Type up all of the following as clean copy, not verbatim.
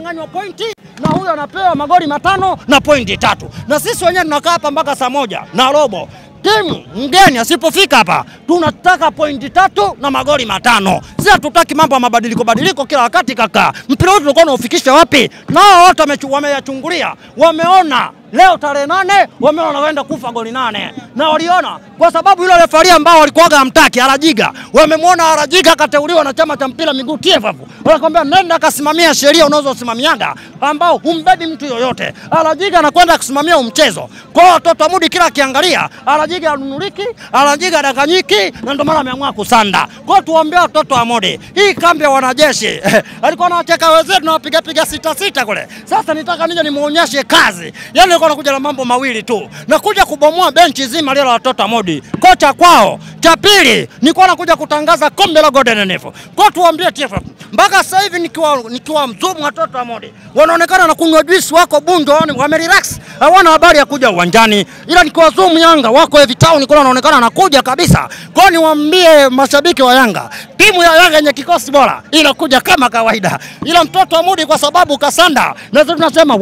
ananyang'anywa pointi na huyo anapewa magoli 5 na pointi 3. Na sisi wenyewe tunakaa hapa mpaka saa 1 na robo. Timu mgeni asipofika hapa tunataka pointi 3 na magoli 5. Sisi hatutaki mambo ya mabadiliko kila wakati kaka. Mpira wetu tulikuwa tunaufikisha wapi? Nao watu wameyachungulia. Wameona leo tarehe 8 wameona wanaenda kufa goli 8. Na waliona kwa sababu yule refari ambao walikuwaga hamtaki Arajiga. Wamemwona Arajiga kateuliwa na chama cha mpira miguu TFF. Wanakwambia nenda kasimamia sheria unazosimamiaga ambao humbebi mtu yoyote. Arajiga anakwenda kusimamia mchezo. Kwa watoto wa Mudi kila akiangalia Arajiga anunuliki, Arajiga dakanyiki na ndio maana ameamua kusanda. Kwa tuambie watoto wa Mudi, hii kambi ya wanajeshi alikuwa anawacheka wezetu na wapiga 6 kule. Sasa nitaka nije nimuonyeshe kazi. Yaani alikuwa anakuja na mambo mawili tu. Nakuja kubomoa benchi zima lile la watoto wa Mudi. Kocha kwao. Cha pili nilikuwa nakuja kutangaza kombe la Golden Nef. Kwa tuambie TFF. Mpaka sasa hivi nikiwa mzumu watoto wa Mudi wanaonekana na kunywa juice wako Bunjo wamerelax. Hawana habari ya kuja uwanjani. Ila nikiwa zoom Yanga wako hivi town niko wanaonekana anakuja kabisa. Kwa niwaambie mashabiki wa Yanga, timu ya Yanga yenye kikosi bora inakuja kama kawaida. Ila mtoto wa Mudi kwa sababu kasanda na sisi tunasema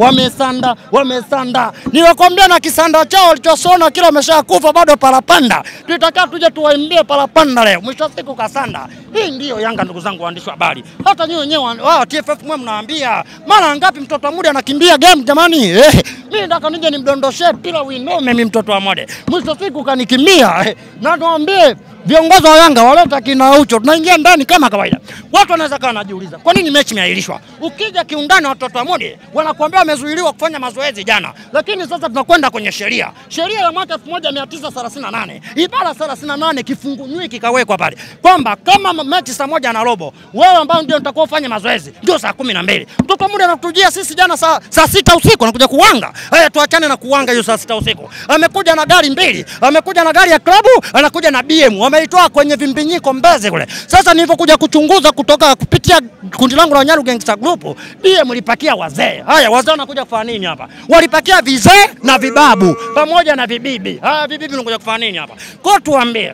wamesanda. Niwakwambia na kisanda chao walichosona kila ameshakufa bado parapanda. Tutakaa tuje tuwaimbie parapanda leo. Mwisho siku kasanda. Hii ndio Yanga ndugu zangu waandishi wa habari. Hata nyinyi wenyewe wao TFF mwe mnaambia mara ngapi mtoto wa Mudi anakimbia game jamani? Mimi nataka nije nimdondoshe pila winome mimi mtoto wa Mudi. Mwisho siku kanikimbia. Na tuambie viongozi wa Yanga waleta kinaucho tunaingia ndani kama kawaida. Watu wanaweza kana najiuliza kwa nini mechi imeahirishwa? Ukija kiundani watoto wa Mudi wanakuambia wamezuiliwa kufanya mazoezi jana. Lakini sasa tunakwenda kwenye sheria. Sheria ya mwaka 1938 ibara 38 kifungu kikawekwa pale kwamba kama mechi saa 1 na robo wewe ambao ndio utakao ufanye mazoezi ndio saa 12. Mtoto wa Mudi anatujia sisi jana saa 6 usiku anakuja kuwanga. Haya tuachane na kuwanga hiyo saa 6 usiku. Amekuja na gari mbili, amekuja na gari ya klabu, anakuja na BM. Wameitoa kwenye vimbinyiko Mbezi kule. Sasa nilipokuja kuchunguza kutoka kupitia kundi langu la Nyaru Gangster Group, BM lipakia wazee. Haya wazee wanakuja kufanya nini hapa? Walipakia vizee na vibabu pamoja na vibibi. Haya vibibi wanakuja kufanya nini hapa? Kwa tuambie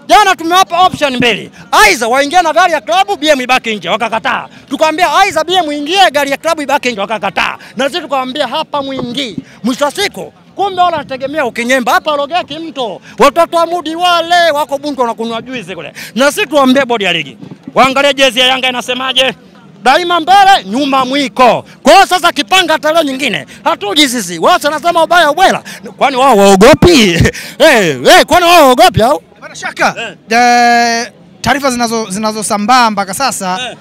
jana tumewapa option mbili. Aiza waingia na gari ya klabu BM ibaki nje wakakataa. Tukamwambia aiza BM ingie gari ya klabu ibaki nje wakakataa. Na sisi tukamwambia hapa muingii. Mwisho siku kumbe wala nategemea ukinyemba hapa Rogeki mto. Watoto wa Mudi wale wako Bunjo wanakunywa juice kule. Na sisi tuambie bodi ya ligi. Waangalie jezi ya Yanga inasemaje? Daima mbele, nyuma mwiko. Kwa sasa kipanga tarehe nyingine. Hatuji sisi. Wao wanasema ubaya ubwela. Kwani wao waogopi? Kwani wao waogopi au? Bila shaka. Taarifa zinazosambaa mpaka sasa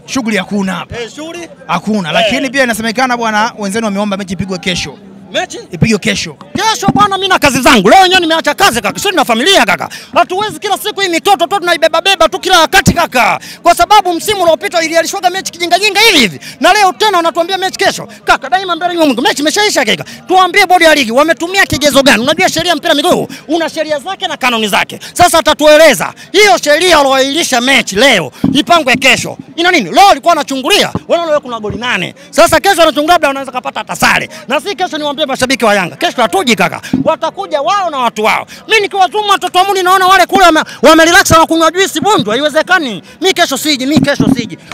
shughuli hakuna hapa. Shughuli? Hakuna. Lakini pia inasemekana bwana wenzenu wameomba mechi ipigwe kesho. Mechi? Ipigwe kesho. Kesho bwana mimi na kazi zangu. Leo wenyewe nimeacha kazi kaka. Sisi na familia kaka. Hatuwezi kila siku hii mitoto tu tunaibeba tu kila wakati kaka. Kwa sababu msimu uliopita ilialishwaga mechi kijinga hivi. Na leo tena wanatuambia mechi kesho. Kaka daima mbele nyuma mwiko. Mechi imeshaisha kaka. Tuambie bodi ya ligi wametumia kigezo gani? Unajua sheria mpira miguu una sheria zake na kanuni zake. Sasa atatueleza. Hiyo sheria walioilisha mechi leo ipangwe kesho. Ina nini? Leo walikuwa wanachungulia. Wanaona kuna goli 8. Sasa kesho wanachungulia labda wanaweza kupata hata sare. Na si kesho ni mashabiki wa Yanga kesho hatuji kaka, watakuja wao na watu wao. Mimi nikiwazuma watoto wa Mudi naona wale kule wamerelax na kunywa juice Bunjo, haiwezekani. Mimi kesho siji.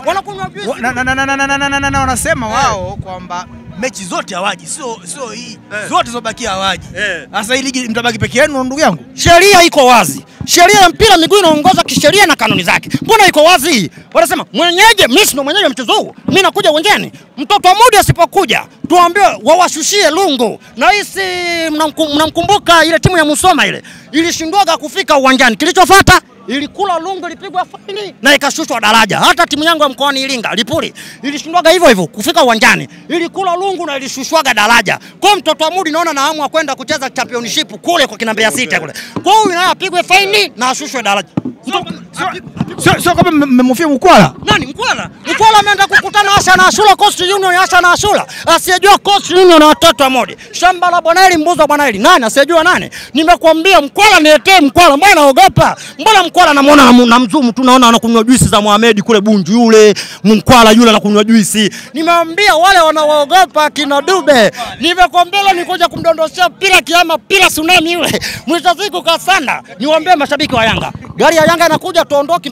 Wanakunywa juice. Wanasema wao kwamba mechi zote hawaji, sio hii. Zote zobakia hawaji. Sasa hii ligi mtabaki peke yenu ndugu yangu. Sheria iko wazi. Sheria ya mpira miguu inaongoza kisheria na kanuni zake. Mbona iko wazi? Wanasema mwenyeje, mimi ndo mwenyeje mchezo huu. Mimi nakuja uwanjani. Mtoto wa Mudi asipokuja, tuambie wawashushie lungu. Na hisi mnamkumbuka ile timu ya Musoma ile. Ilishindwaga kufika uwanjani. Kilichofuata ilikula lungu ilipigwa faini na ikashushwa daraja. Hata timu yangu ya mkoani Iringa Lipuli ilishindwaga hivyo kufika uwanjani. Ilikula lungu na ilishushwaga daraja. Kwa mtoto wa Mudi naona naamua kwenda kucheza championship kule kwa Kinambia City kule. Kwa hiyo naye apigwe faini na ashushwe daraja. Sio kama mmemfia Mkwala. Nani Mkwala? Mkwala ameenda kukutana Asha na Ashura Coast Union Asha na Ashura. Asiyejua Coast Union na watoto wa Mudi. Shamba la Bwanaeli mbuzi wa Bwanaeli. Nani asiyejua nani? Nimekuambia Mkwala niletee Mkwala. Mbona unaogopa? Mbona Mkwala namuona na mzumu tunaona anakunywa juice za Mohamed kule Bunju yule. Mkwala yule anakunywa juice. Nimeambia wale wanaoogopa kina Dube. Nimekuambia nikuja kumdondoshia pila kiama pila tsunami yule. Mwisho siku kasanda. Niwaambie mashabiki wa Yanga. Gari ya Yanga inakuja tuondoke.